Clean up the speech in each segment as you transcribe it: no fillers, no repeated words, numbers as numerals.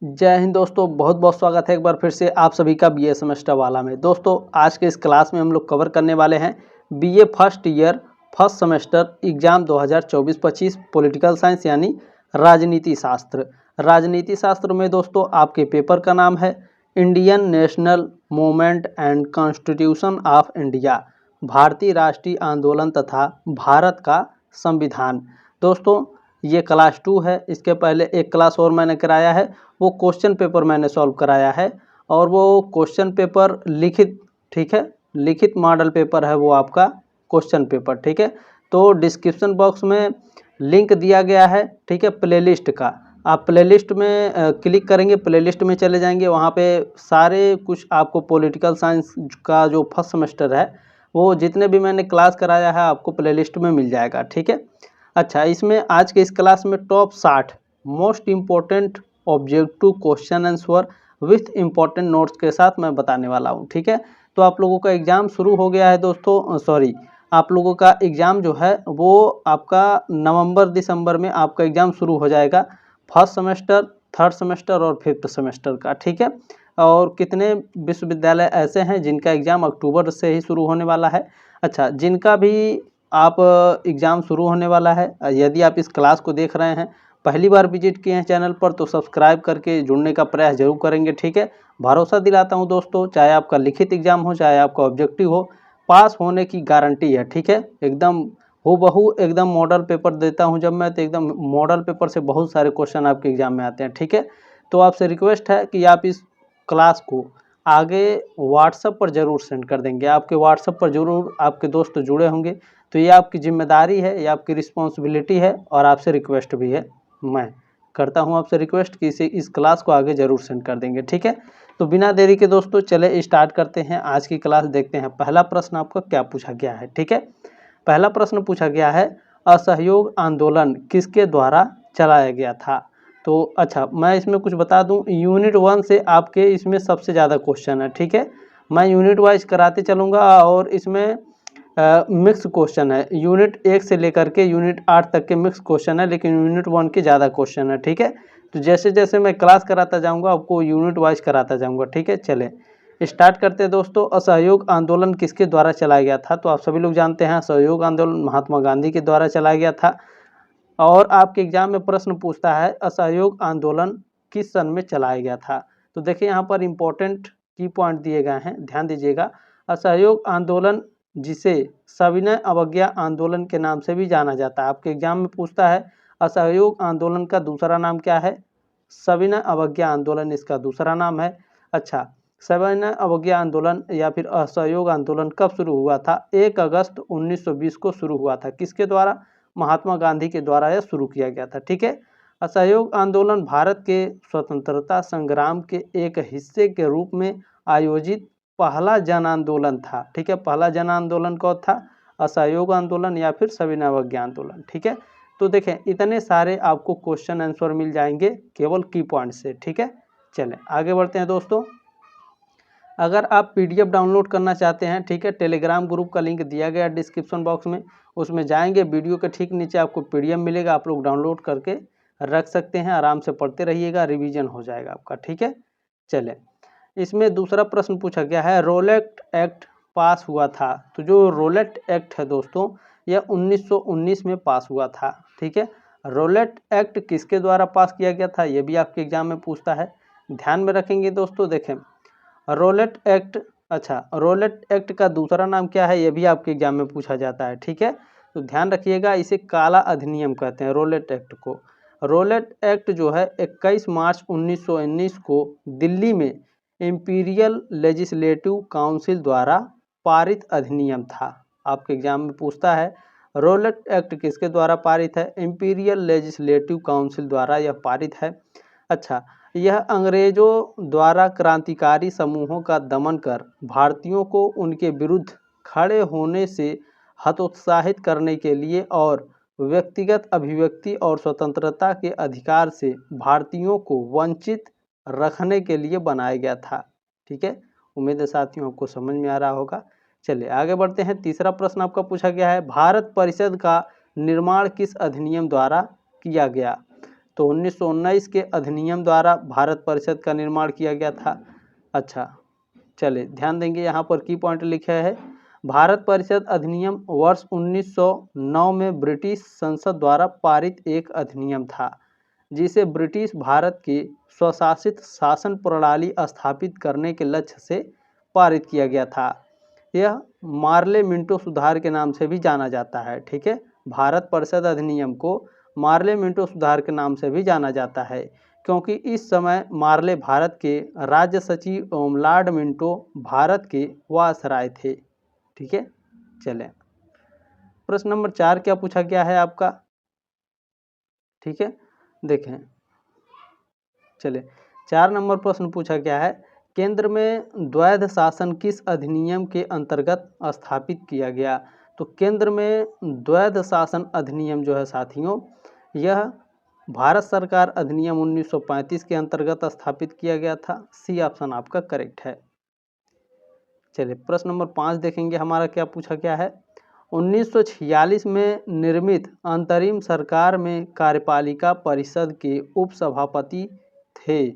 जय हिंद दोस्तों, बहुत बहुत स्वागत है एक बार फिर से आप सभी का बीए सेमेस्टर वाला में। दोस्तों आज के इस क्लास में हम लोग कवर करने वाले हैं BA first year first semester exam 2024-25 political science यानी राजनीति शास्त्र। राजनीति शास्त्र में दोस्तों आपके पेपर का नाम है Indian national movement and constitution of India, भारतीय राष्ट्रीय आंदोलन तथा भारत का संविधान। दोस्तों ये क्लास 2 है। इसके पहले एक क्लास और मैंने कराया है, वो क्वेश्चन पेपर मैंने सॉल्व कराया है और वो क्वेश्चन पेपर लिखित, ठीक है, लिखित मॉडल पेपर है वो आपका क्वेश्चन पेपर, ठीक है। तो डिस्क्रिप्शन बॉक्स में लिंक दिया गया है, ठीक है, प्लेलिस्ट का। आप प्लेलिस्ट में क्लिक करेंगे, प्लेलिस्ट में चले जाएंगे, वहाँ पे सारे कुछ आपको पॉलिटिकल साइंस का जो फर्स्ट सेमेस्टर है वो जितने भी मैंने क्लास कराया है आपको प्लेलिस्ट में मिल जाएगा, ठीक है। अच्छा, इसमें आज के इस क्लास में top 60 most important objective question answer with important notes के साथ मैं बताने वाला हूं, ठीक है। तो आप लोगों का एग्ज़ाम शुरू हो गया है दोस्तों, आप लोगों का एग्ज़ाम जो है वो आपका नवंबर दिसंबर में आपका एग्ज़ाम शुरू हो जाएगा, फर्स्ट सेमेस्टर, थर्ड सेमेस्टर और फिफ्थ सेमेस्टर का, ठीक है। और कितने विश्वविद्यालय ऐसे हैं जिनका एग्ज़ाम अक्टूबर से ही शुरू होने वाला है। अच्छा, जिनका भी आप एग्ज़ाम शुरू होने वाला है, यदि आप इस क्लास को देख रहे हैं, पहली बार विजिट किए हैं चैनल पर, तो सब्सक्राइब करके जुड़ने का प्रयास जरूर करेंगे, ठीक है। भरोसा दिलाता हूं दोस्तों, चाहे आपका लिखित एग्ज़ाम हो चाहे आपका ऑब्जेक्टिव हो, पास होने की गारंटी है, ठीक है। एकदम हूबहू एकदम मॉडल पेपर देता हूं जब मैं, तो एकदम मॉडल पेपर से बहुत सारे क्वेश्चन आपके एग्ज़ाम में आते हैं, ठीक है। तो आपसे रिक्वेस्ट है कि आप इस क्लास को आगे व्हाट्सएप पर ज़रूर सेंड कर देंगे। आपके व्हाट्सएप पर ज़रूर आपके दोस्त जुड़े होंगे, तो ये आपकी जिम्मेदारी है, ये आपकी रिस्पॉन्सिबिलिटी है और आपसे रिक्वेस्ट भी है, मैं करता हूं आपसे रिक्वेस्ट कि इस क्लास को आगे ज़रूर सेंड कर देंगे, ठीक है। तो बिना देरी के दोस्तों चले स्टार्ट करते हैं आज की क्लास। देखते हैं पहला प्रश्न आपका क्या पूछा गया है, ठीक है। पहला प्रश्न पूछा गया है, असहयोग आंदोलन किसके द्वारा चलाया गया था। तो अच्छा, मैं इसमें कुछ बता दूं, यूनिट 1 से आपके इसमें सबसे ज़्यादा क्वेश्चन है, ठीक है। मैं यूनिट वाइज कराते चलूँगा और इसमें मिक्स क्वेश्चन है, यूनिट 1 से लेकर के यूनिट 8 तक के मिक्स क्वेश्चन है, लेकिन यूनिट 1 के ज़्यादा क्वेश्चन है, ठीक है। तो जैसे जैसे मैं क्लास कराता जाऊंगा आपको यूनिट वाइज कराता जाऊंगा, ठीक है। चले स्टार्ट करते हैं दोस्तों। असहयोग आंदोलन किसके द्वारा चलाया गया था, तो आप सभी लोग जानते हैं असहयोग आंदोलन महात्मा गांधी के द्वारा चलाया गया था। और आपके एग्जाम में प्रश्न पूछता है असहयोग आंदोलन किस सन में चलाया गया था। तो देखिए यहाँ पर इंपॉर्टेंट की पॉइंट दिए गए हैं, ध्यान दीजिएगा। असहयोग आंदोलन जिसे सविनय अवज्ञा आंदोलन के नाम से भी जाना जाता है, आपके एग्जाम में पूछता है असहयोग आंदोलन का दूसरा नाम क्या है, सविनय अवज्ञा आंदोलन इसका दूसरा नाम है। अच्छा, सविनय अवज्ञा आंदोलन या फिर असहयोग आंदोलन कब शुरू हुआ था, 1 अगस्त 1920 को शुरू हुआ था। किसके द्वारा, महात्मा गांधी के द्वारा यह शुरू किया गया था, ठीक है। असहयोग आंदोलन भारत के स्वतंत्रता संग्राम के एक हिस्से के रूप में आयोजित पहला जन आंदोलन था, ठीक है। पहला जन आंदोलन कौन था, असहयोग आंदोलन या फिर सविनय अवज्ञा आंदोलन, ठीक है। तो देखें इतने सारे आपको क्वेश्चन आंसर मिल जाएंगे केवल की पॉइंट से, ठीक है। चलें आगे बढ़ते हैं दोस्तों। अगर आप पीडीएफ डाउनलोड करना चाहते हैं, ठीक है, टेलीग्राम ग्रुप का लिंक दिया गया डिस्क्रिप्शन बॉक्स में, उसमें जाएंगे, वीडियो के ठीक नीचे आपको पीडीएफ मिलेगा, आप लोग डाउनलोड करके रख सकते हैं, आराम से पढ़ते रहिएगा, रिवीजन हो जाएगा आपका, ठीक है। चलें, इसमें दूसरा प्रश्न पूछा गया है, रोलेट एक्ट पास हुआ था। तो जो रोलेट एक्ट है दोस्तों यह 1919 में पास हुआ था, ठीक है। रोलेट एक्ट किसके द्वारा पास किया गया था, यह भी आपके एग्जाम में पूछता है, ध्यान में रखेंगे दोस्तों। देखें रोलेट एक्ट, अच्छा रोलेट एक्ट का दूसरा नाम क्या है, यह भी आपके एग्जाम में पूछा जाता है, ठीक है। तो ध्यान रखिएगा, इसे काला अधिनियम कहते हैं रोलेट एक्ट को। रोलेट एक्ट जो है 21 मार्च 1919 को दिल्ली में इंपीरियल लेजिस्लेटिव काउंसिल द्वारा पारित अधिनियम था। आपके एग्जाम में पूछता है रोलेट एक्ट किसके द्वारा पारित है, इंपीरियल लेजिस्लेटिव काउंसिल द्वारा यह पारित है। अच्छा, यह अंग्रेजों द्वारा क्रांतिकारी समूहों का दमन कर भारतीयों को उनके विरुद्ध खड़े होने से हतोत्साहित करने के लिए और व्यक्तिगत अभिव्यक्ति और स्वतंत्रता के अधिकार से भारतीयों को वंचित रखने के लिए बनाया गया था, ठीक है। उम्मीद है साथियों आपको समझ में आ रहा होगा। चलिए आगे बढ़ते हैं। तीसरा प्रश्न आपका पूछा गया है, भारत परिषद का निर्माण किस अधिनियम द्वारा किया गया। तो 1919 के अधिनियम द्वारा भारत परिषद का निर्माण किया गया था। अच्छा, चलिए ध्यान देंगे, यहाँ पर की पॉइंट लिखा है भारत परिषद अधिनियम वर्ष 1909 में ब्रिटिश संसद द्वारा पारित एक अधिनियम था जिसे ब्रिटिश भारत की स्वशासित शासन प्रणाली स्थापित करने के लक्ष्य से पारित किया गया था। यह मार्ले मिंटो सुधार के नाम से भी जाना जाता है। ठीक है, भारत परिषद अधिनियम को मार्ले मिंटो सुधार के नाम से भी जाना जाता है क्योंकि इस समय मार्ले भारत के राज्य सचिव एवं लॉर्ड मिंटो भारत के वायसराय थे। ठीक है, चलें प्रश्न नंबर 4 क्या पूछा गया है आपका। ठीक है, देखें, चलिए 4 नंबर प्रश्न पूछा गया है केंद्र में द्वैध शासन किस अधिनियम के अंतर्गत स्थापित किया गया। तो केंद्र में द्वैध शासन अधिनियम जो है साथियों, यह भारत सरकार अधिनियम 1935 के अंतर्गत स्थापित किया गया था। सी ऑप्शन आपका करेक्ट है। चलिए प्रश्न नंबर 5 देखेंगे हमारा क्या पूछा गया है। 1946 में निर्मित अंतरिम सरकार में कार्यपालिका परिषद के उपसभापति थे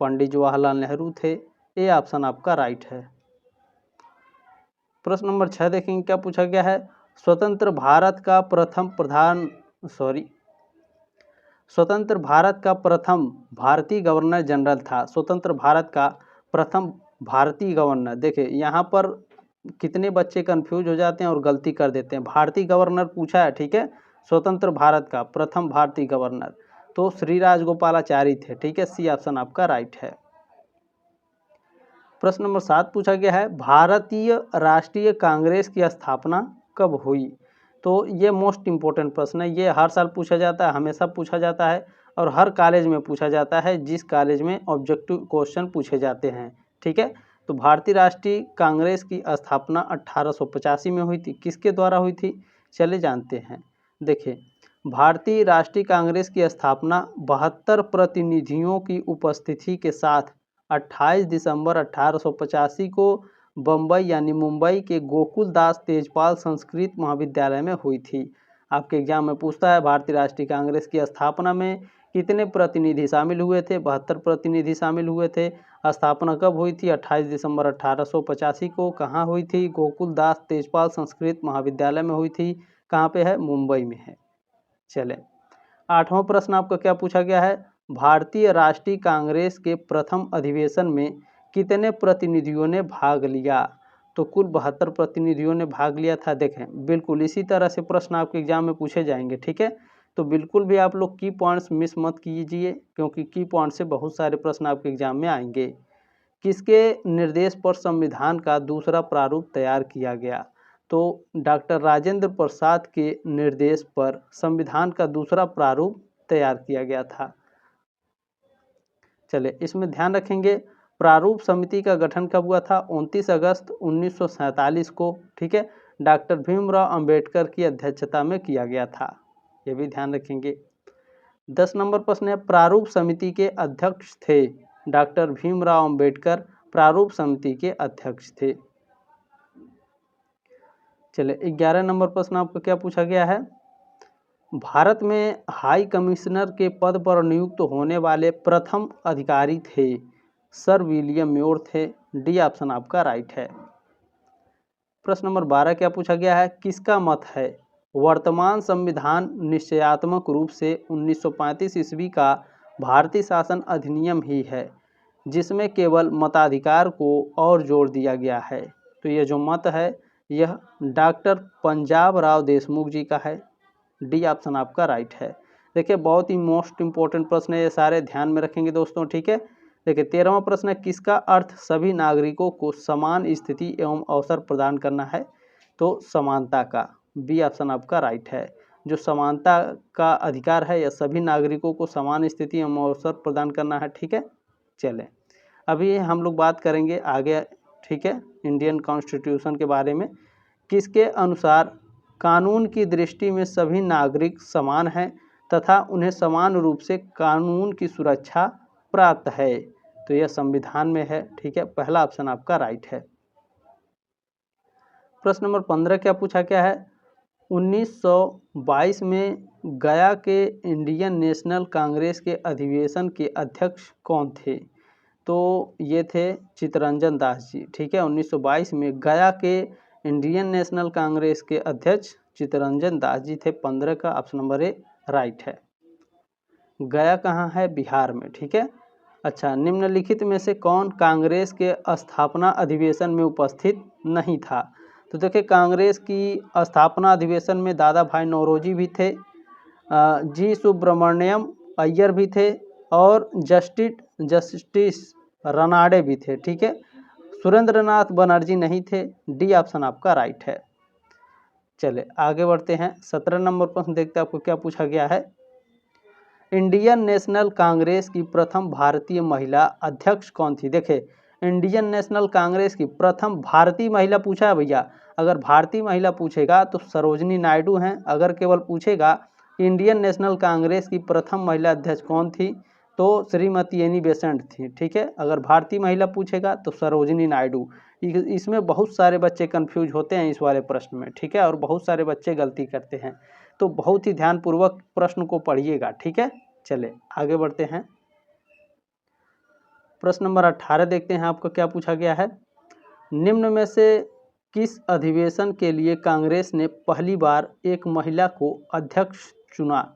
पंडित जवाहरलाल नेहरू थे। ए ऑप्शन आपका राइट है। प्रश्न नंबर 6 देखेंगे क्या पूछा गया है। स्वतंत्र भारत का प्रथम भारतीय गवर्नर जनरल था। स्वतंत्र भारत का प्रथम भारतीय गवर्नर, देखिए यहाँ पर कितने बच्चे कंफ्यूज हो जाते हैं और गलती कर देते हैं। भारतीय गवर्नर पूछा है, ठीक है, स्वतंत्र भारत का प्रथम भारतीय गवर्नर तो श्री राजगोपालाचारी थे। ठीक है, सी ऑप्शन आपका राइट है। प्रश्न नंबर 7 पूछा गया है भारतीय राष्ट्रीय कांग्रेस की स्थापना कब हुई। तो ये मोस्ट इम्पोर्टेंट प्रश्न है, ये हर साल पूछा जाता है, हमेशा पूछा जाता है और हर कॉलेज में पूछा जाता है जिस कॉलेज में ऑब्जेक्टिव क्वेश्चन पूछे जाते हैं। ठीक है, तो भारतीय राष्ट्रीय कांग्रेस की स्थापना 1885 में हुई थी। किसके द्वारा हुई थी, चले जानते हैं। देखिए, भारतीय राष्ट्रीय कांग्रेस की स्थापना 72 प्रतिनिधियों की उपस्थिति के साथ 28 दिसंबर 1885 को बम्बई यानी मुंबई के गोकुल दास तेजपाल संस्कृत महाविद्यालय में हुई थी। आपके एग्जाम में पूछता है भारतीय राष्ट्रीय कांग्रेस की स्थापना में कितने प्रतिनिधि शामिल हुए थे। 72 प्रतिनिधि शामिल हुए थे। स्थापना कब हुई थी, 28 दिसंबर 1885 को। कहाँ हुई थी, गोकुल दास तेजपाल संस्कृत महाविद्यालय में हुई थी। कहाँ पे है, मुंबई में है। चले 8वां प्रश्न आपका क्या पूछा गया है। भारतीय राष्ट्रीय कांग्रेस के प्रथम अधिवेशन में कितने प्रतिनिधियों ने भाग लिया। तो कुल 72 प्रतिनिधियों ने भाग लिया था। देखें, बिल्कुल इसी तरह से प्रश्न आपके एग्जाम में पूछे जाएंगे। ठीक है, तो बिल्कुल भी आप लोग की पॉइंट्स मिस मत कीजिए क्योंकि की पॉइंट से बहुत सारे प्रश्न आपके एग्जाम में आएंगे। किसके निर्देश पर संविधान का दूसरा प्रारूप तैयार किया गया। तो डॉक्टर राजेंद्र प्रसाद के निर्देश पर संविधान का दूसरा प्रारूप तैयार किया गया था। चलिए इसमें ध्यान रखेंगे प्रारूप समिति का गठन कब हुआ था, 29 अगस्त 1947 को। ठीक है, डॉक्टर भीमराव अंबेडकर की अध्यक्षता में किया गया था, ये भी ध्यान रखेंगे। 10 नंबर प्रश्न है प्रारूप समिति के अध्यक्ष थे डॉक्टर भीमराव अंबेडकर, प्रारूप समिति के अध्यक्ष थे। चलिए 11 नंबर प्रश्न आपको क्या पूछा गया है। भारत में हाई कमिश्नर के पद पर नियुक्त होने वाले प्रथम अधिकारी थे सर विलियम म्योर थे। डी ऑप्शन आपका राइट है। प्रश्न नंबर 12 क्या पूछा गया है, किसका मत है वर्तमान संविधान निश्चयात्मक रूप से 1935 ईस्वी का भारतीय शासन अधिनियम ही है जिसमें केवल मताधिकार को और जोड़ दिया गया है। तो ये जो मत है यह डॉक्टर पंजाब राव देशमुख जी का है। डी ऑप्शन आपका राइट है। देखिए बहुत ही मोस्ट इंपॉर्टेंट प्रश्न है, ये सारे ध्यान में रखेंगे दोस्तों। ठीक है, देखिए 13वां प्रश्न है किसका अर्थ सभी नागरिकों को समान स्थिति एवं अवसर प्रदान करना है। तो समानता का। बी ऑप्शन आपका राइट है। जो समानता का अधिकार है यह सभी नागरिकों को समान स्थिति एवं अवसर प्रदान करना है। ठीक है, चलें अभी हम लोग बात करेंगे आगे। ठीक है, इंडियन कॉन्स्टिट्यूशन के बारे में। किसके अनुसार कानून की दृष्टि में सभी नागरिक समान हैं तथा उन्हें समान रूप से कानून की सुरक्षा प्राप्त है। तो यह संविधान में है। ठीक है, पहला ऑप्शन आपका राइट है। प्रश्न नंबर 15 क्या पूछा गया है, 1922 में गया के इंडियन नेशनल कांग्रेस के अधिवेशन के अध्यक्ष कौन थे? तो ये थे चित्तरंजन दास जी। ठीक है, 1922 में गया के इंडियन नेशनल कांग्रेस के अध्यक्ष चित्तरंजन दास जी थे। 15 का ऑप्शन नंबर ए राइट है। गया कहाँ है? बिहार में। ठीक है। अच्छा, निम्नलिखित में से कौन कांग्रेस के स्थापना अधिवेशन में उपस्थित नहीं था? तो देखिए, कांग्रेस की स्थापना अधिवेशन में दादा भाई नौरोजी भी थे, जी सुब्रमण्यम अय्यर भी थे और जस्टिस रनाडे भी थे। ठीक है, सुरेंद्रनाथ बनर्जी नहीं थे। डी ऑप्शन आपका राइट है। चले आगे बढ़ते हैं। 17 नंबर प्रश्न देखते हैं आपको क्या पूछा गया है। इंडियन नेशनल कांग्रेस की प्रथम भारतीय महिला अध्यक्ष कौन थी? देखे, इंडियन नेशनल कांग्रेस की प्रथम भारतीय महिला पूछा है भैया। अगर भारतीय महिला पूछेगा तो सरोजनी नायडू हैं। अगर केवल पूछेगा इंडियन नेशनल कांग्रेस की प्रथम महिला अध्यक्ष कौन थी तो श्रीमती एनी बेसेंट थी। ठीक है, अगर भारतीय महिला पूछेगा तो सरोजनी नायडू। इसमें बहुत सारे बच्चे कंफ्यूज होते हैं इस वाले प्रश्न में। ठीक है, और बहुत सारे बच्चे गलती करते हैं, तो बहुत ही ध्यानपूर्वक प्रश्न को पढ़िएगा। ठीक है, चले आगे बढ़ते हैं। प्रश्न नंबर 18 देखते हैं आपको क्या पूछा गया है। निम्न में से किस अधिवेशन के लिए कांग्रेस ने पहली बार एक महिला को अध्यक्ष चुना?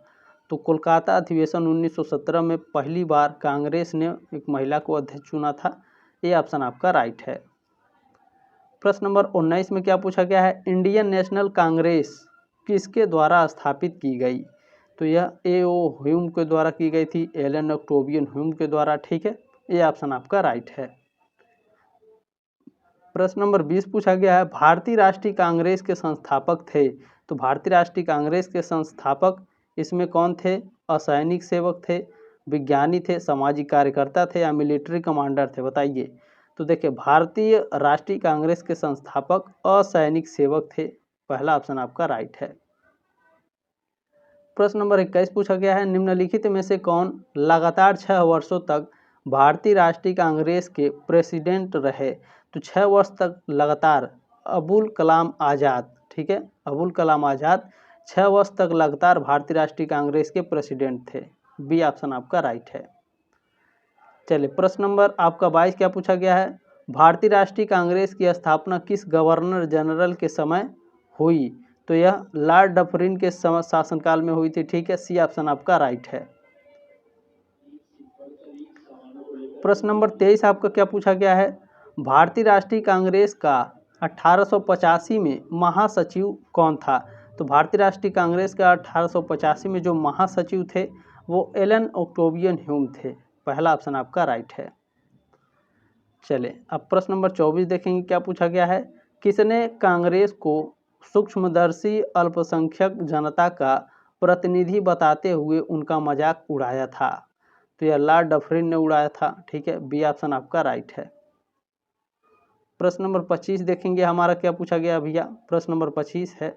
तो कोलकाता अधिवेशन 1917 में पहली बार कांग्रेस ने एक महिला को अध्यक्ष चुना था। ये ऑप्शन आपका राइट है। प्रश्न नंबर 19 में क्या पूछा गया है। इंडियन नेशनल कांग्रेस किसके द्वारा स्थापित की गई? तो यह ए.ओ. ह्यूम के द्वारा की गई थी, एलन ऑक्टेवियन ह्यूम के द्वारा। ठीक है, ये ऑप्शन आपका राइट है। प्रश्न नंबर 20 पूछा गया है। भारतीय राष्ट्रीय कांग्रेस के संस्थापक थे। तो भारतीय राष्ट्रीय कांग्रेस के संस्थापक इसमें कौन थे? असैनिक सेवक थे, विज्ञानी थे, सामाजिक कार्यकर्ता थे या मिलिट्री कमांडर थे? बताइए। तो देखिए, भारतीय राष्ट्रीय कांग्रेस के संस्थापक असैनिक सेवक थे। पहला ऑप्शन आपका राइट है। प्रश्न नंबर 21 पूछा गया है। निम्नलिखित में से कौन लगातार 6 वर्षों तक भारतीय राष्ट्रीय कांग्रेस के प्रेसिडेंट रहे? तो 6 वर्ष तक लगातार अबुल कलाम आज़ाद। ठीक है, अबुल कलाम आज़ाद 6 वर्ष तक लगातार भारतीय राष्ट्रीय कांग्रेस के प्रेसिडेंट थे। बी ऑप्शन आपका राइट है। चलिए, प्रश्न नंबर आपका 22 क्या पूछा गया है। भारतीय राष्ट्रीय कांग्रेस की स्थापना किस गवर्नर जनरल के समय हुई? तो यह लॉर्ड डफरिन के शासनकाल में हुई थी। ठीक है, सी ऑप्शन आपका राइट है। प्रश्न नंबर 23 आपका क्या पूछा गया है। भारतीय राष्ट्रीय कांग्रेस का 1885 में महासचिव कौन था? तो भारतीय राष्ट्रीय कांग्रेस का 1885 में जो महासचिव थे वो एलन ऑक्टेवियन ह्यूम थे। पहला ऑप्शन आपका राइट है। चले अब प्रश्न नंबर 24 देखेंगे क्या पूछा गया है। किसने कांग्रेस को सूक्ष्मदर्शी अल्पसंख्यक जनता का प्रतिनिधि बताते हुए उनका मजाक उड़ाया था? तो यह लॉर्ड डफरिन ने उड़ाया था। ठीक है, बी ऑप्शन आपका राइट है। प्रश्न नंबर 25 देखेंगे हमारा क्या पूछा गया भैया। प्रश्न नंबर 25 है।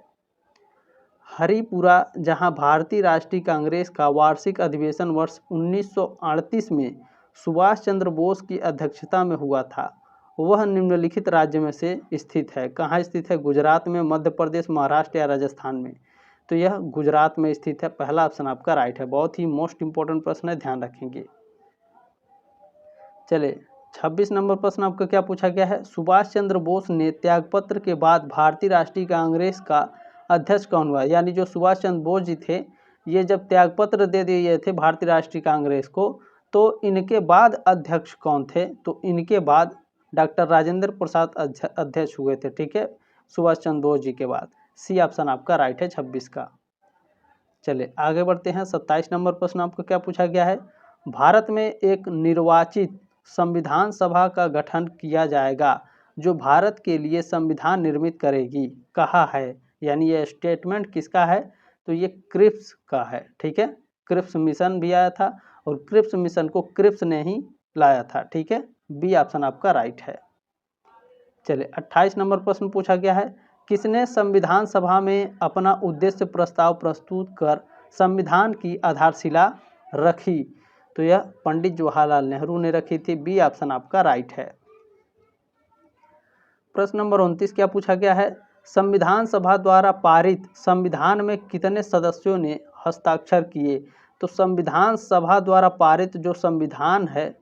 हरिपुरा, जहां भारतीय राष्ट्रीय कांग्रेस का वार्षिक अधिवेशन वर्ष 1938 में सुभाष चंद्र बोस की अध्यक्षता में हुआ था, वह निम्नलिखित राज्य में से स्थित है। कहाँ स्थित है? गुजरात में, मध्य प्रदेश, महाराष्ट्र या राजस्थान में? तो यह गुजरात में स्थित है। पहला ऑप्शन आपका राइट है। बहुत ही मोस्ट इंपॉर्टेंट प्रश्न है, ध्यान रखेंगे। चले 26 नंबर प्रश्न आपका क्या पूछा गया है। सुभाष चंद्र बोस ने त्यागपत्र के बाद भारतीय राष्ट्रीय कांग्रेस का अध्यक्ष कौन हुआ? यानी जो सुभाष चंद्र बोस जी थे, ये जब त्यागपत्र दे दिए थे भारतीय राष्ट्रीय कांग्रेस को, तो इनके बाद अध्यक्ष कौन थे? तो इनके बाद डॉक्टर राजेंद्र प्रसाद अध्यक्ष हुए थे। ठीक है, सुभाष चंद्र बोस जी के बाद। सी ऑप्शन आपका राइट है 26 का। चले आगे बढ़ते हैं। 27 नंबर प्रश्न आपको क्या पूछा गया है। भारत में एक निर्वाचित संविधान सभा का गठन किया जाएगा जो भारत के लिए संविधान निर्मित करेगी, कहा है? यानी यह स्टेटमेंट किसका है? तो ये क्रिप्स का है। ठीक है, क्रिप्स मिशन भी आया था और क्रिप्स मिशन को क्रिप्स ने ही लाया था। ठीक है, बी ऑप्शन आपका राइट है। चलिए 28 नंबर प्रश्न पूछा गया है। किसने संविधान सभा में अपना उद्देश्य प्रस्ताव प्रस्तुत कर संविधान की आधारशिला रखी? तो यह पंडित जवाहरलाल नेहरू ने रखी थी। बी ऑप्शन आपका राइट है। प्रश्न नंबर 29 क्या पूछा गया है। संविधान सभा द्वारा पारित संविधान में कितने सदस्यों ने हस्ताक्षर किए? तो संविधान सभा द्वारा पारित जो संविधान है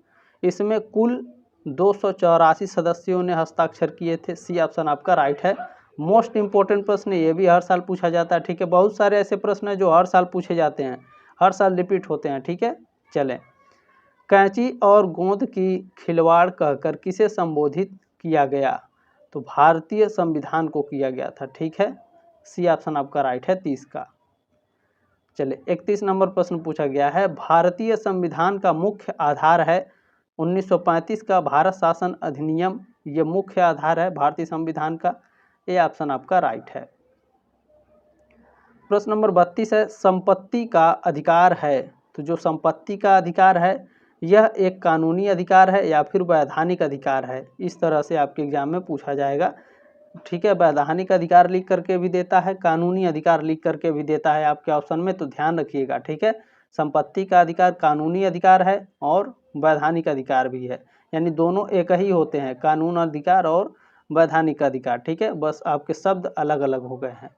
इसमें कुल 284 सदस्यों ने हस्ताक्षर किए थे। सी ऑप्शन आपका राइट है। मोस्ट इम्पोर्टेंट प्रश्न ये भी हर साल पूछा जाता है, ठीक है। बहुत सारे ऐसे प्रश्न हैं जो हर साल पूछे जाते हैं, हर साल रिपीट होते हैं, ठीक है। चलें, कैंची और गोंद की खिलवाड़ कहकर किसे संबोधित किया गया? तो भारतीय संविधान को किया गया था, ठीक है। सी ऑप्शन आपका राइट है 30 का। चलिए 31 नंबर प्रश्न पूछा गया है, भारतीय संविधान का मुख्य आधार है 1935 का भारत शासन अधिनियम, ये मुख्य आधार है भारतीय संविधान का। ये ऑप्शन आपका राइट है। प्रश्न नंबर 32 है, संपत्ति का अधिकार है, तो जो संपत्ति का अधिकार है यह एक कानूनी अधिकार है या फिर वैधानिक अधिकार है? इस तरह से आपके एग्जाम में पूछा जाएगा, ठीक है। वैधानिक अधिकार लिख करके भी देता है, कानूनी अधिकार लिख करके भी देता है आपके ऑप्शन में, तो ध्यान रखिएगा, ठीक है। संपत्ति का अधिकार कानूनी अधिकार है और वैधानिक अधिकार भी है, यानी दोनों एक ही होते हैं, कानून अधिकार और वैधानिक अधिकार, ठीक है। बस आपके शब्द अलग अलग हो गए हैं,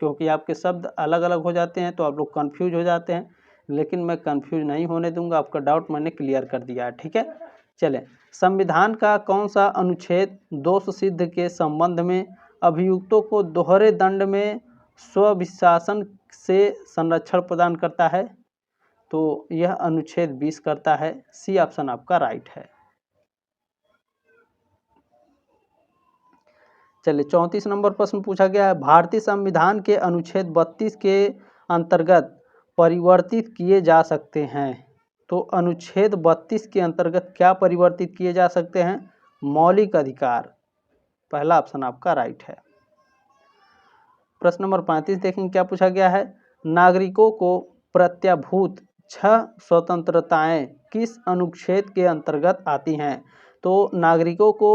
क्योंकि आपके शब्द अलग अलग हो जाते हैं तो आप लोग कंफ्यूज हो जाते हैं, लेकिन मैं कंफ्यूज नहीं होने दूंगा, आपका डाउट मैंने क्लियर कर दिया है, ठीक है। चलें, संविधान का कौन सा अनुच्छेद दोष सिद्ध के संबंध में अभियुक्तों को दोहरे दंड में स्वविशासन से संरक्षण प्रदान करता है? तो यह अनुच्छेद 20 करता है। सी ऑप्शन आपका राइट है। चलिए 34 नंबर प्रश्न पूछा गया है, भारतीय संविधान के अनुच्छेद 32 के अंतर्गत परिवर्तित किए जा सकते हैं। तो अनुच्छेद 32 के अंतर्गत क्या परिवर्तित किए जा सकते हैं? मौलिक अधिकार, पहला ऑप्शन आपका राइट है। प्रश्न नंबर 35 देखेंगे क्या पूछा गया है, नागरिकों को प्रत्याभूत 6 स्वतंत्रताएं किस अनुच्छेद के अंतर्गत आती हैं? तो नागरिकों को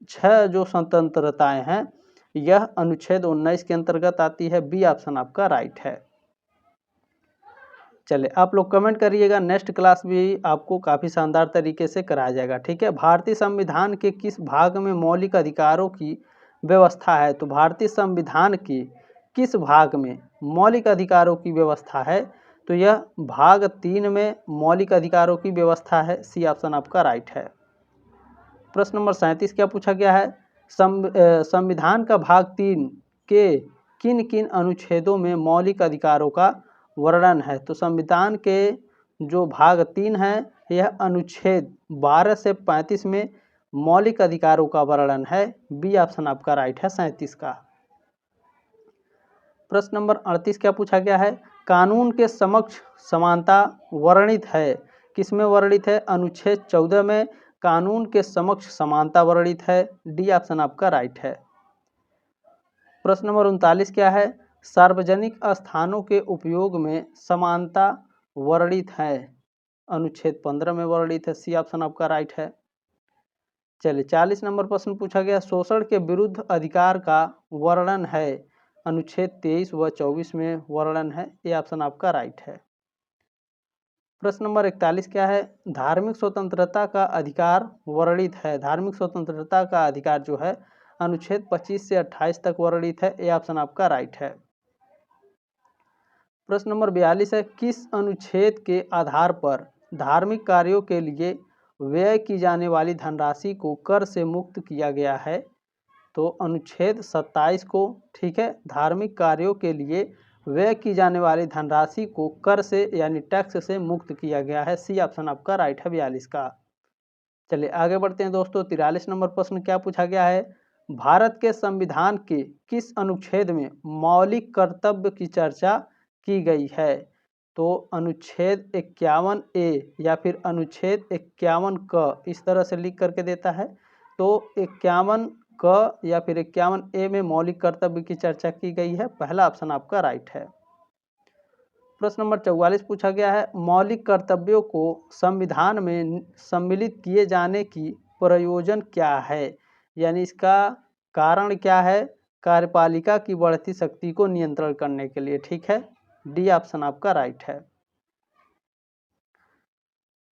6 जो स्वतंत्रताएं हैं यह अनुच्छेद 19 के अंतर्गत आती है। बी ऑप्शन आपका राइट है। चलिए आप लोग कमेंट करिएगा, नेक्स्ट क्लास भी आपको काफ़ी शानदार तरीके से कराया जाएगा, ठीक है। भारतीय संविधान के किस भाग में मौलिक अधिकारों की व्यवस्था है? तो भारतीय संविधान की किस भाग में मौलिक अधिकारों की व्यवस्था है? तो यह भाग 3 में मौलिक अधिकारों की व्यवस्था है। सी ऑप्शन आपका राइट है। प्रश्न नंबर 37 क्या पूछा गया है, संविधान का भाग 3 के किन किन अनुच्छेदों में मौलिक अधिकारों का वर्णन है? तो संविधान के जो भाग 3 है यह अनुच्छेद 12 से 35 में मौलिक अधिकारों का वर्णन है। बी ऑप्शन आपका राइट है 37 का। प्रश्न नंबर 38 क्या पूछा गया है, कानून के समक्ष समानता वर्णित है, किसमें वर्णित है? अनुच्छेद 14 में कानून के समक्ष समानता वर्णित है। डी ऑप्शन आपका राइट है। प्रश्न नंबर 39 क्या है, सार्वजनिक स्थानों के उपयोग में समानता वर्णित है, अनुच्छेद 15 में वर्णित है। सी ऑप्शन आपका राइट है। चलिए 40 नंबर प्रश्न पूछा गया, शोषण के विरुद्ध अधिकार का वर्णन है, अनुच्छेद 23 व 24 में वर्णन है। ये ऑप्शन आपका राइट है। प्रश्न नंबर 41 क्या है, धार्मिक स्वतंत्रता का अधिकार वर्णित है, धार्मिक स्वतंत्रता का अधिकार जो है अनुच्छेद 25 से 28 तक वर्णित है। ये ऑप्शन आपका राइट है। प्रश्न नंबर 42 है, किस अनुच्छेद के आधार पर धार्मिक कार्यों के लिए व्यय की जाने वाली धनराशि को कर से मुक्त किया गया है? तो अनुच्छेद 27 को, ठीक है। धार्मिक कार्यों के लिए व्यय की जाने वाली धनराशि को कर से यानी टैक्स से मुक्त किया गया है। सी ऑप्शन आपका राइट है 42 का। चलिए आगे बढ़ते हैं दोस्तों, 43 नंबर प्रश्न क्या पूछा गया है, भारत के संविधान के किस अनुच्छेद में मौलिक कर्तव्य की चर्चा की गई है? तो अनुच्छेद 51 ए या फिर अनुच्छेद 51 क, इस तरह से लिख करके देता है। तो 51 क या फिर 51 ए में मौलिक कर्तव्य की चर्चा की गई है। पहला ऑप्शन आपका राइट है। प्रश्न नंबर 44 पूछा गया है, मौलिक कर्तव्यों को संविधान में सम्मिलित किए जाने की प्रयोजन क्या है, यानी इसका कारण क्या है? कार्यपालिका की बढ़ती शक्ति को नियंत्रण करने के लिए, ठीक है। डी ऑप्शन आपका राइट है।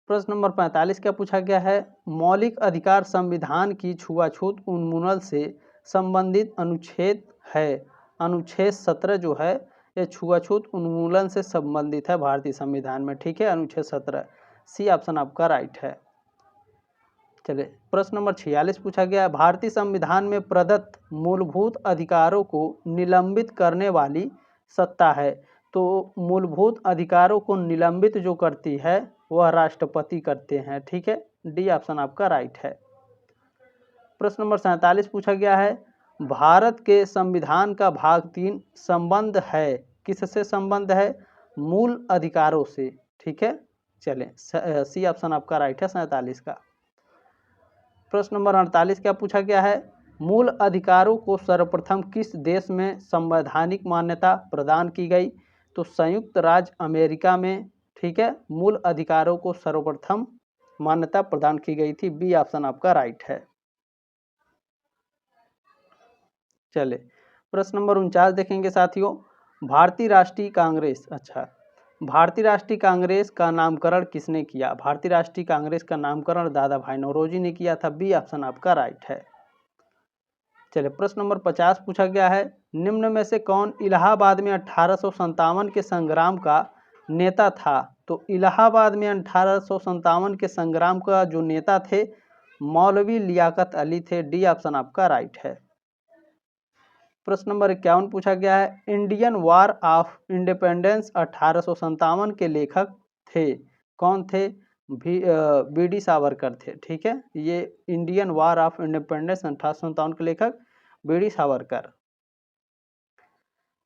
प्रश्न नंबर 45 क्या पूछा गया है, मौलिक अधिकार संविधान की छुआछूत उन्मूलन से संबंधित अनुच्छेद है। अनुच्छेद 17 जो है ये छुआछूत उन्मूलन से संबंधित है भारतीय संविधान में, ठीक है, अनुच्छेद 17। सी ऑप्शन आपका राइट है। चलिए प्रश्न नंबर 46 पूछा गया है, भारतीय संविधान में प्रदत्त मूलभूत अधिकारों को निलंबित करने वाली सत्ता है। तो मूलभूत अधिकारों को निलंबित जो करती है वह राष्ट्रपति करते हैं, ठीक है, डी ऑप्शन आपका राइट है। प्रश्न नंबर 47 पूछा गया है, भारत के संविधान का भाग 3 संबंध है, किससे संबंध है? मूल अधिकारों से, ठीक है। चलें सी ऑप्शन आपका राइट है 47 का। प्रश्न नंबर 48 क्या पूछा गया है, मूल अधिकारों को सर्वप्रथम किस देश में संवैधानिक मान्यता प्रदान की गई? तो संयुक्त राज्य अमेरिका में, ठीक है, मूल अधिकारों को सर्वप्रथम मान्यता प्रदान की गई थी, बी ऑप्शन आपका राइट है। चले प्रश्न नंबर 49 देखेंगे साथियों, भारतीय राष्ट्रीय कांग्रेस, अच्छा भारतीय राष्ट्रीय कांग्रेस का नामकरण किसने किया? भारतीय राष्ट्रीय कांग्रेस का नामकरण दादा भाई नौरोजी ने किया था, बी ऑप्शन आपका राइट है। चलिए प्रश्न नंबर 50 पूछा गया है, निम्न में से कौन इलाहाबाद में 1857 के संग्राम का नेता था? तो इलाहाबाद में 1857 के संग्राम का जो नेता थे मौलवी लियाकत अली थे, डी ऑप्शन आपका राइट है। प्रश्न नंबर 51 पूछा गया है, इंडियन वार ऑफ इंडिपेंडेंस 1857 के लेखक थे, कौन थे? बी डी सावरकर थे, ठीक है, ये इंडियन वार ऑफ इंडिपेंडेंस 1857 के लेखक बी डी सावरकर।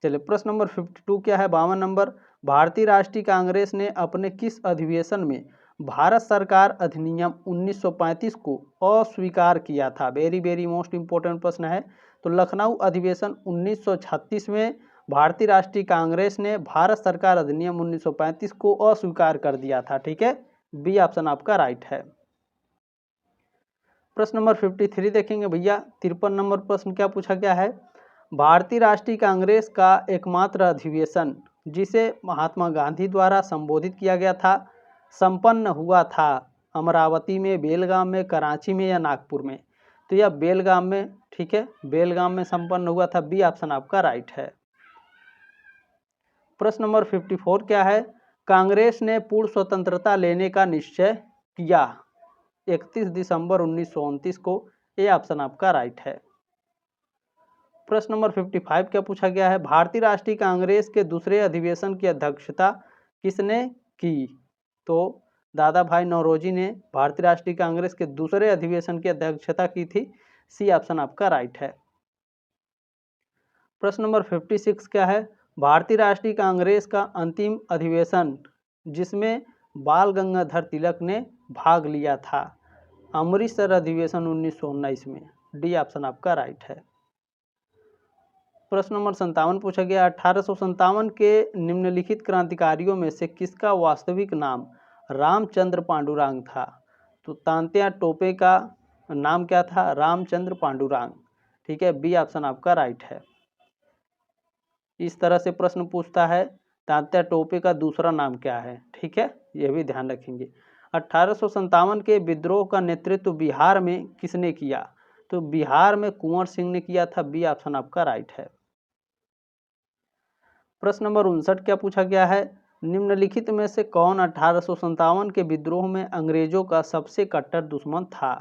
चलिए प्रश्न नंबर 52 क्या है, 52 नंबर, भारतीय राष्ट्रीय कांग्रेस ने अपने किस अधिवेशन में भारत सरकार अधिनियम 1935 को अस्वीकार किया था? वेरी वेरी मोस्ट इंपोर्टेंट प्रश्न है। तो लखनऊ अधिवेशन 1936 में भारतीय राष्ट्रीय कांग्रेस ने भारत सरकार अधिनियम 1935 को अस्वीकार कर दिया था, ठीक है, बी ऑप्शन आपका राइट है। प्रश्न नंबर 53 देखेंगे भैया, 53 नंबर प्रश्न क्या पूछा गया है, भारतीय राष्ट्रीय कांग्रेस का एकमात्र अधिवेशन जिसे महात्मा गांधी द्वारा संबोधित किया गया था संपन्न हुआ था अमरावती में, बेलगाम में, कराची में या नागपुर में? तो यह बेलगाम में, ठीक है, बेलगाम में संपन्न हुआ था, बी ऑप्शन आपका राइट है। प्रश्न नंबर 54 क्या है, कांग्रेस ने पूर्ण स्वतंत्रता लेने का निश्चय किया 31 दिसंबर 1929 को, ए ऑप्शन आपका राइट है। प्रश्न नंबर 55 क्या पूछा गया है, भारतीय राष्ट्रीय कांग्रेस के दूसरे अधिवेशन की अध्यक्षता किसने की? तो दादा भाई नौरोजी ने भारतीय राष्ट्रीय कांग्रेस के दूसरे अधिवेशन की अध्यक्षता की थी, सी ऑप्शन आपका राइट है। प्रश्न नंबर 56 क्या है, भारतीय राष्ट्रीय कांग्रेस का अंतिम अधिवेशन जिसमें बाल गंगाधर तिलक ने भाग लिया था, अमृतसर अधिवेशन 1919 में, डी ऑप्शन आपका राइट है। प्रश्न नंबर 57 पूछा गया, 1857 के निम्नलिखित क्रांतिकारियों में से किसका वास्तविक नाम रामचंद्र पांडुरंग था? तो तांत्या टोपे का नाम क्या था? रामचंद्र पांडुरंग, ठीक है, बी ऑप्शन आपका राइट है। इस तरह से प्रश्न पूछता है तांत्या टोपे का दूसरा नाम क्या है, ठीक है, यह भी ध्यान रखेंगे। 1857 के विद्रोह का नेतृत्व बिहार में किसने किया? तो बिहार में कुंवर सिंह ने किया था, बी ऑप्शन आपका राइट है। प्रश्न नंबर 59 क्या पूछा गया है, निम्नलिखित में से कौन 1857 के विद्रोह में अंग्रेजों का सबसे कट्टर दुश्मन था?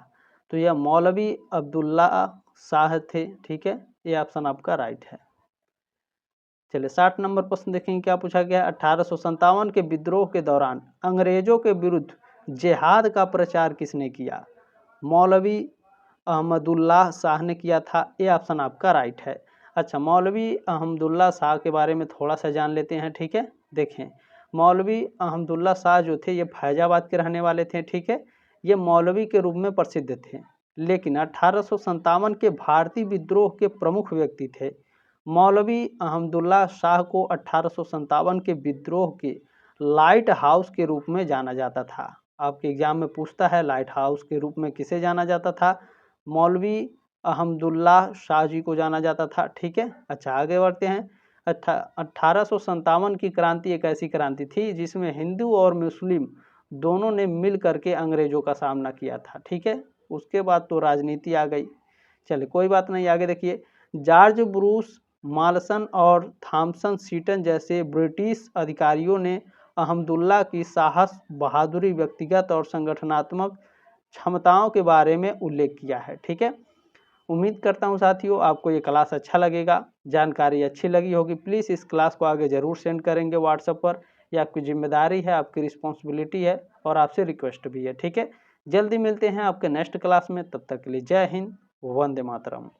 तो यह मौलवी अब्दुल्ला शाह थे, ठीक है, ये ऑप्शन आपका राइट है। चलिए 60 नंबर प्रश्न देखेंगे क्या पूछा गया है, 1857 के विद्रोह के दौरान अंग्रेजों के विरुद्ध जिहाद का प्रचार किसने किया? मौलवी अहमदुल्लाह शाह ने किया था, ये ऑप्शन आपका राइट है। अच्छा, मौलवी अहमदुल्लाह शाह के बारे में थोड़ा सा जान लेते हैं, ठीक है। देखें, मौलवी अहमदुल्लाह शाह जो थे ये फैजाबाद के रहने वाले थे, ठीक है, ये मौलवी के रूप में प्रसिद्ध थे, लेकिन 1857 के भारतीय विद्रोह के प्रमुख व्यक्ति थे। मौलवी अहमदुल्लाह शाह को 1857 के विद्रोह के लाइट हाउस के रूप में जाना जाता था। आपके एग्जाम में पूछता है लाइट हाउस के रूप में किसे जाना जाता था? मौलवी अहमदुल्लाह शाह जी को जाना जाता था, ठीक है। अच्छा आगे बढ़ते हैं। 1857 की क्रांति एक ऐसी क्रांति थी जिसमें हिंदू और मुस्लिम दोनों ने मिल करके अंग्रेजों का सामना किया था, ठीक है। उसके बाद तो राजनीति आ गई। चलिए कोई बात नहीं, आगे देखिए, जॉर्ज ब्रूस मालसन और थॉमसन सीटन जैसे ब्रिटिश अधिकारियों ने अहमदुल्ला की साहस, बहादुरी, व्यक्तिगत और संगठनात्मक क्षमताओं के बारे में उल्लेख किया है। ठीक है, उम्मीद करता हूँ साथियों आपको ये क्लास अच्छा लगेगा, जानकारी अच्छी लगी होगी। प्लीज़ इस क्लास को आगे ज़रूर सेंड करेंगे व्हाट्सएप पर, ये आपकी जिम्मेदारी है, आपकी रिस्पॉन्सिबिलिटी है और आपसे रिक्वेस्ट भी है। ठीक है, जल्दी मिलते हैं आपके नेक्स्ट क्लास में, तब तक के लिए जय हिंद, वंदे मातरम।